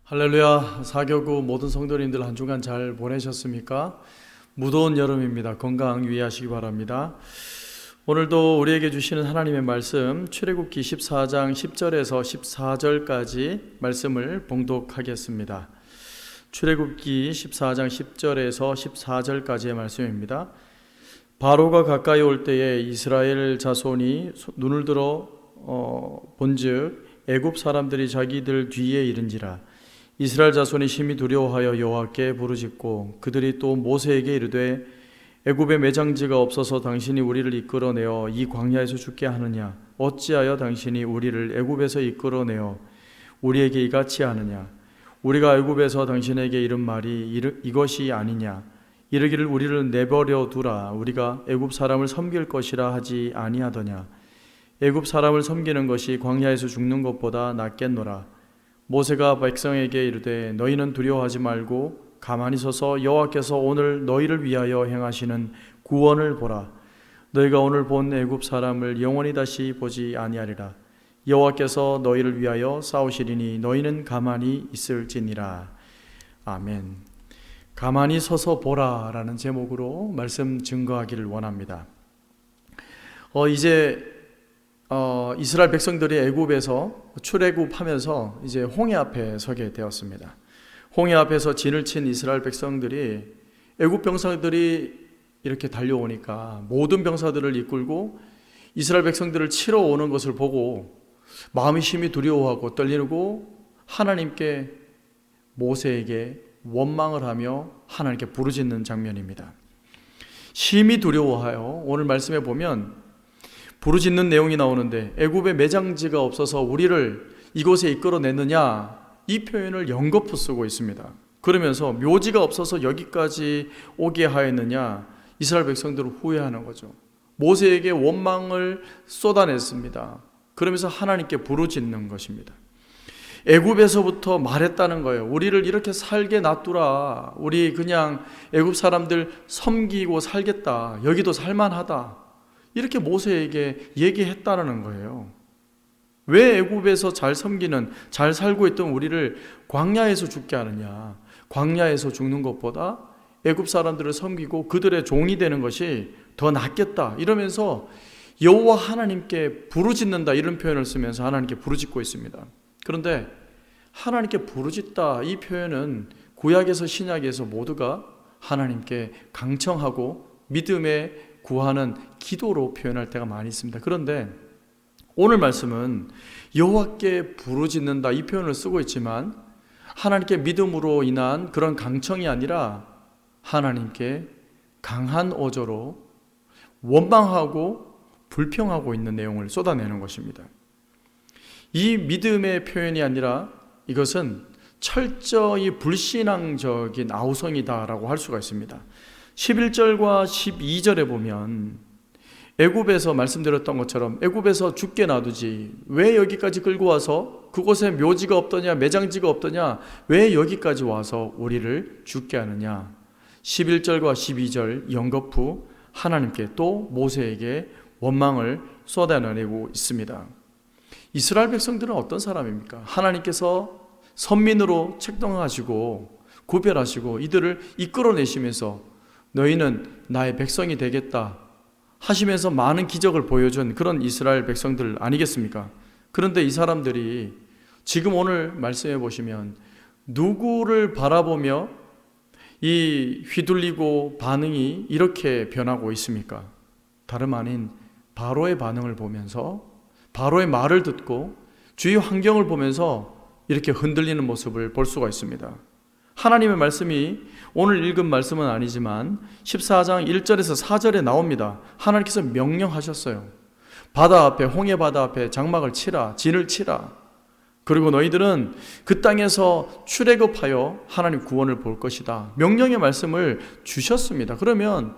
할렐루야. 사교구 모든 성도님들 한 주간 잘 보내셨습니까? 무더운 여름입니다. 건강 유의하시기 바랍니다. 오늘도 우리에게 주시는 하나님의 말씀 출애굽기 14장 10절에서 14절까지 말씀을 봉독하겠습니다. 출애굽기 14장 10절에서 14절까지의 말씀입니다. 바로가 가까이 올 때에 이스라엘 자손이 눈을 들어 본즉 애굽 사람들이 자기들 뒤에 이른지라. 이스라엘 자손이 심히 두려워하여 여호와께 부르짖고 그들이 또 모세에게 이르되 애굽에 매장지가 없어서 당신이 우리를 이끌어내어 이 광야에서 죽게 하느냐? 어찌하여 당신이 우리를 애굽에서 이끌어내어 우리에게 이같이 하느냐? 우리가 애굽에서 당신에게 이른 말이 이것이 아니냐? 이르기를 우리를 내버려 두라. 우리가 애굽 사람을 섬길 것이라 하지 아니하더냐? 애굽 사람을 섬기는 것이 광야에서 죽는 것보다 낫겠노라. 모세가 백성에게 이르되 너희는 두려워하지 말고 가만히 서서 여호와께서 오늘 너희를 위하여 행하시는 구원을 보라. 너희가 오늘 본 애굽 사람을 영원히 다시 보지 아니하리라. 여호와께서 너희를 위하여 싸우시리니 너희는 가만히 있을지니라. 아멘. 가만히 서서 보라라는 제목으로 말씀 증거하기를 원합니다. 이제 이스라엘 백성들이 애굽에서 출애굽하면서 이제 홍해 앞에 서게 되었습니다. 홍해 앞에서 진을 친 이스라엘 백성들이 애굽 병사들이 이렇게 달려오니까 모든 병사들을 이끌고 이스라엘 백성들을 치러 오는 것을 보고 마음이 심히 두려워하고 떨리고 하나님께 모세에게 원망을 하며 하나님께 부르짖는 장면입니다. 심히 두려워하여 오늘 말씀에 보면 부르짖는 내용이 나오는데 애굽에 매장지가 없어서 우리를 이곳에 이끌어냈느냐, 이 표현을 연거푸 쓰고 있습니다. 그러면서 묘지가 없어서 여기까지 오게 하였느냐, 이스라엘 백성들을 후회하는 거죠. 모세에게 원망을 쏟아냈습니다. 그러면서 하나님께 부르짖는 것입니다. 애굽에서부터 말했다는 거예요. 우리를 이렇게 살게 놔두라. 우리 그냥 애굽 사람들 섬기고 살겠다. 여기도 살만하다. 이렇게 모세에게 얘기했다는 거예요. 왜 애굽에서 잘 섬기는, 잘 살고 있던 우리를 광야에서 죽게 하느냐? 광야에서 죽는 것보다 애굽 사람들을 섬기고 그들의 종이 되는 것이 더 낫겠다. 이러면서 여호와 하나님께 부르짖는다, 이런 표현을 쓰면서 하나님께 부르짖고 있습니다. 그런데 하나님께 부르짖다, 이 표현은 구약에서 신약에서 모두가 하나님께 강청하고 믿음에 구하는 기도로 표현할 때가 많이 있습니다. 그런데 오늘 말씀은 여호와께 부르짖는다, 이 표현을 쓰고 있지만 하나님께 믿음으로 인한 그런 강청이 아니라 하나님께 강한 어조로 원망하고 불평하고 있는 내용을 쏟아내는 것입니다. 이 믿음의 표현이 아니라 이것은 철저히 불신앙적인 아우성이다라고 할 수가 있습니다. 11절과 12절에 보면 애굽에서 말씀드렸던 것처럼 애굽에서 죽게 놔두지 왜 여기까지 끌고 와서 그곳에 묘지가 없더냐, 매장지가 없더냐, 왜 여기까지 와서 우리를 죽게 하느냐. 11절과 12절 연거푸 하나님께 또 모세에게 원망을 쏟아내고 있습니다. 이스라엘 백성들은 어떤 사람입니까? 하나님께서 선민으로 책정하시고 구별하시고 이들을 이끌어내시면서 너희는 나의 백성이 되겠다 하시면서 많은 기적을 보여준 그런 이스라엘 백성들 아니겠습니까? 그런데 이 사람들이 지금 오늘 말씀해 보시면 누구를 바라보며 이 휘둘리고 반응이 이렇게 변하고 있습니까? 다름 아닌 바로의 반응을 보면서, 바로의 말을 듣고 주위 환경을 보면서 이렇게 흔들리는 모습을 볼 수가 있습니다. 하나님의 말씀이 오늘 읽은 말씀은 아니지만 14장 1절에서 4절에 나옵니다. 하나님께서 명령하셨어요. 바다 앞에, 홍해 바다 앞에 장막을 치라, 진을 치라. 그리고 너희들은 그 땅에서 출애굽하여 하나님 구원을 볼 것이다. 명령의 말씀을 주셨습니다. 그러면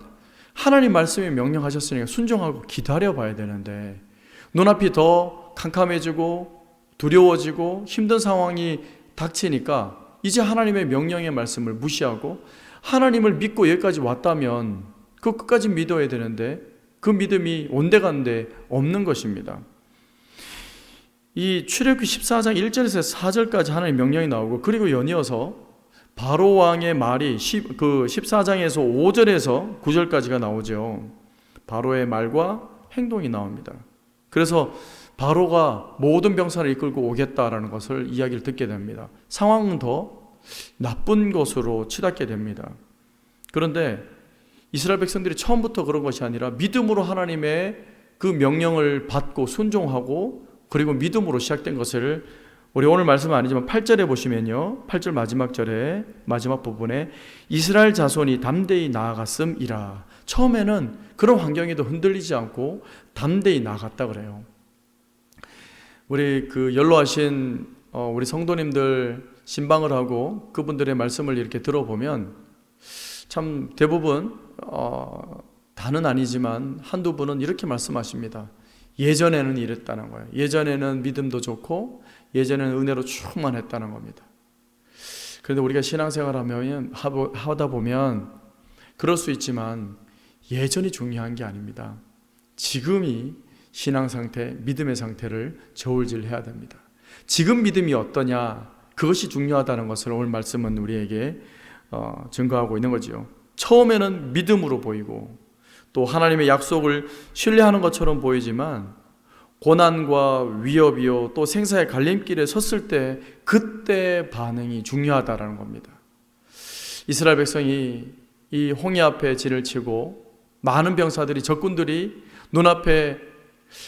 하나님 말씀이 명령하셨으니까 순종하고 기다려 봐야 되는데 눈앞이 더 캄캄해지고 두려워지고 힘든 상황이 닥치니까 이제 하나님의 명령의 말씀을 무시하고 하나님을 믿고 여기까지 왔다면 그 끝까지 믿어야 되는데 그 믿음이 온데간데 없는 것입니다. 이 출애굽기 14장 1절에서 4절까지 하나님의 명령이 나오고, 그리고 연이어서 바로 왕의 말이 그 14장에서 5절에서 9절까지가 나오죠. 바로의 말과 행동이 나옵니다. 그래서 바로가 모든 병사를 이끌고 오겠다라는 것을 이야기를 듣게 됩니다. 상황은 더 나쁜 것으로 치닫게 됩니다. 그런데 이스라엘 백성들이 처음부터 그런 것이 아니라 믿음으로 하나님의 그 명령을 받고 순종하고, 그리고 믿음으로 시작된 것을 우리 오늘 말씀은 아니지만 8절에 보시면요, 8절 마지막 절에 마지막 부분에 이스라엘 자손이 담대히 나아갔음이라. 처음에는 그런 환경에도 흔들리지 않고 담대히 나아갔다 그래요. 우리 그 연로하신 우리 성도님들 신방을 하고 그분들의 말씀을 이렇게 들어보면 참 대부분 다는 아니지만 한두 분은 이렇게 말씀하십니다. 예전에는 이랬다는 거예요. 예전에는 믿음도 좋고 예전에는 은혜로 충만했다는 겁니다. 그런데 우리가 신앙생활을 하다 보면 그럴 수 있지만 예전이 중요한 게 아닙니다. 지금이 신앙 상태, 믿음의 상태를 저울질해야 됩니다. 지금 믿음이 어떠냐, 그것이 중요하다는 것을 오늘 말씀은 우리에게 증거하고 있는 거지요. 처음에는 믿음으로 보이고 또 하나님의 약속을 신뢰하는 것처럼 보이지만 고난과 위협이요 또 생사의 갈림길에 섰을 때 그때 반응이 중요하다라는 겁니다. 이스라엘 백성이 이 홍해 앞에 진을 치고 많은 병사들이, 적군들이 눈앞에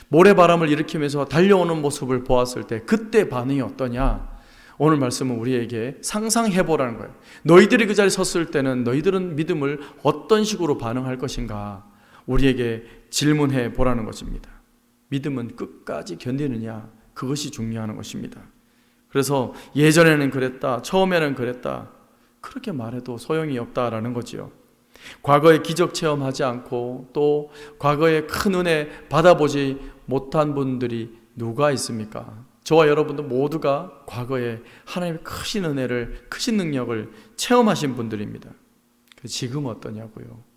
모래바람을 일으키면서 달려오는 모습을 보았을 때 그때 반응이 어떠냐, 오늘 말씀은 우리에게 상상해보라는 거예요. 너희들이 그 자리에 섰을 때는 너희들은 믿음을 어떤 식으로 반응할 것인가, 우리에게 질문해 보라는 것입니다. 믿음은 끝까지 견디느냐, 그것이 중요한 것입니다. 그래서 예전에는 그랬다, 처음에는 그랬다, 그렇게 말해도 소용이 없다라는 거지요. 과거에 기적 체험하지 않고 또 과거에 큰 은혜 받아보지 못한 분들이 누가 있습니까? 저와 여러분도 모두가 과거에 하나님의 크신 은혜를, 크신 능력을 체험하신 분들입니다. 지금 어떠냐고요?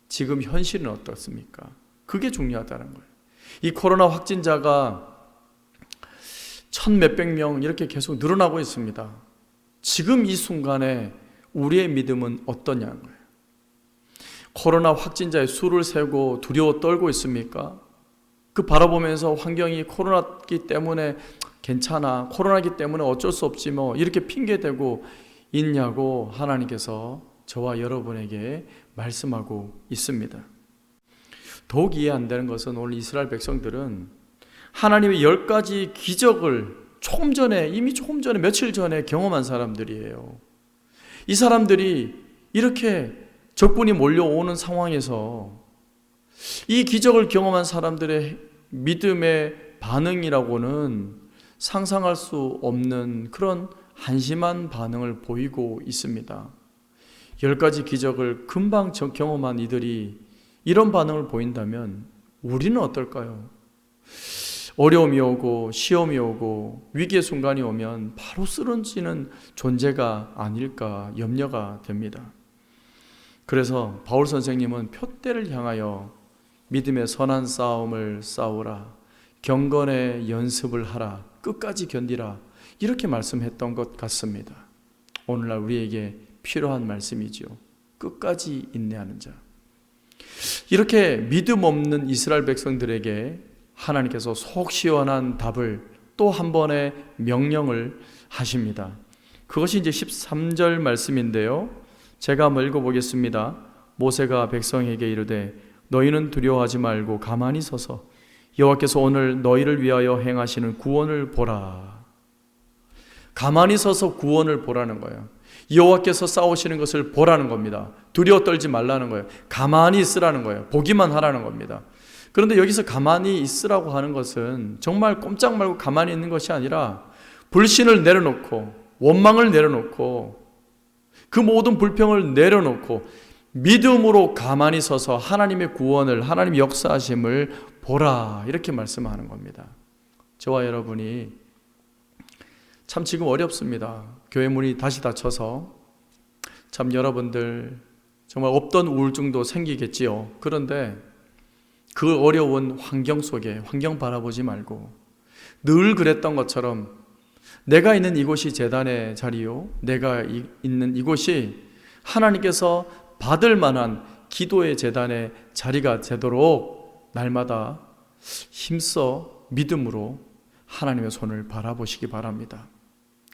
지금 현실은 어떻습니까? 그게 중요하다는 거예요. 이 코로나 확진자가 1,000몇백 명 이렇게 계속 늘어나고 있습니다. 지금 이 순간에 우리의 믿음은 어떠냐는 거예요. 코로나 확진자의 수를 세고 두려워 떨고 있습니까? 그 바라보면서 환경이 코로나기 때문에 괜찮아, 코로나기 때문에 어쩔 수 없지 뭐 이렇게 핑계대고 있냐고 하나님께서 저와 여러분에게 말씀하고 있습니다. 더욱 이해 안 되는 것은 오늘 이스라엘 백성들은 하나님의 10가지 기적을 이미 조금 전에 며칠 전에 경험한 사람들이에요. 이 사람들이 이렇게 적군이 몰려오는 상황에서 이 기적을 경험한 사람들의 믿음의 반응이라고는 상상할 수 없는 그런 한심한 반응을 보이고 있습니다. 10가지 기적을 금방 경험한 이들이 이런 반응을 보인다면 우리는 어떨까요? 어려움이 오고 시험이 오고 위기의 순간이 오면 바로 쓰러지는 존재가 아닐까 염려가 됩니다. 그래서 바울 선생님은 표대를 향하여 믿음의 선한 싸움을 싸우라, 경건의 연습을 하라, 끝까지 견디라, 이렇게 말씀했던 것 같습니다. 오늘날 우리에게 필요한 말씀이죠. 끝까지 인내하는 자. 이렇게 믿음 없는 이스라엘 백성들에게 하나님께서 속 시원한 답을 또 한 번의 명령을 하십니다. 그것이 이제 13절 말씀인데요. 제가 한번 읽어보겠습니다. 모세가 백성에게 이르되 너희는 두려워하지 말고 가만히 서서 여호와께서 오늘 너희를 위하여 행하시는 구원을 보라. 가만히 서서 구원을 보라는 거예요. 여호와께서 싸우시는 것을 보라는 겁니다. 두려워 떨지 말라는 거예요. 가만히 있으라는 거예요. 보기만 하라는 겁니다. 그런데 여기서 가만히 있으라고 하는 것은 정말 꼼짝 말고 가만히 있는 것이 아니라 불신을 내려놓고 원망을 내려놓고 그 모든 불평을 내려놓고 믿음으로 가만히 서서 하나님의 구원을, 하나님의 역사하심을 보라, 이렇게 말씀하는 겁니다. 저와 여러분이 참 지금 어렵습니다. 교회 문이 다시 닫혀서 참 여러분들 정말 없던 우울증도 생기겠지요. 그런데 그 어려운 환경 속에 환경 바라보지 말고 늘 그랬던 것처럼 내가 있는 이곳이 제단의 자리요, 내가 있는 이곳이 하나님께서 받을 만한 기도의 제단의 자리가 되도록 날마다 힘써 믿음으로 하나님의 손을 바라보시기 바랍니다.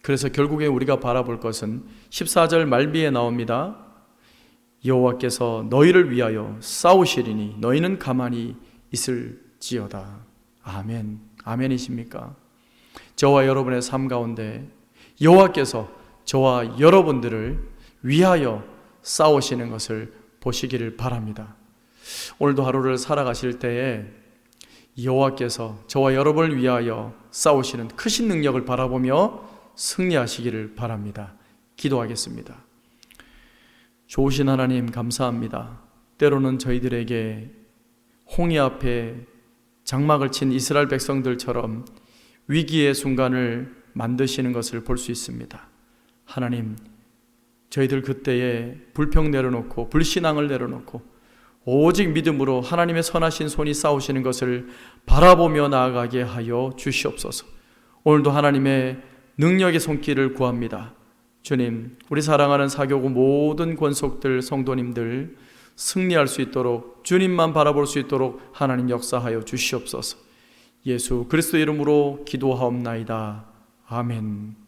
그래서 결국에 우리가 바라볼 것은 14절 말미에 나옵니다. 여호와께서 너희를 위하여 싸우시리니 너희는 가만히 있을지어다. 아멘. 아멘이십니까? 저와 여러분의 삶 가운데 여호와께서 저와 여러분들을 위하여 싸우시는 것을 보시기를 바랍니다. 오늘도 하루를 살아가실 때에 여호와께서 저와 여러분을 위하여 싸우시는 크신 능력을 바라보며 승리하시기를 바랍니다. 기도하겠습니다. 좋으신 하나님 감사합니다. 때로는 저희들에게 홍해 앞에 장막을 친 이스라엘 백성들처럼 위기의 순간을 만드시는 것을 볼 수 있습니다. 하나님, 저희들 그때에 불평 내려놓고 불신앙을 내려놓고 오직 믿음으로 하나님의 선하신 손이 싸우시는 것을 바라보며 나아가게 하여 주시옵소서. 오늘도 하나님의 능력의 손길을 구합니다. 주님, 우리 사랑하는 사교구 모든 권속들, 성도님들 승리할 수 있도록, 주님만 바라볼 수 있도록 하나님 역사하여 주시옵소서. 예수 그리스도 이름으로 기도하옵나이다. 아멘.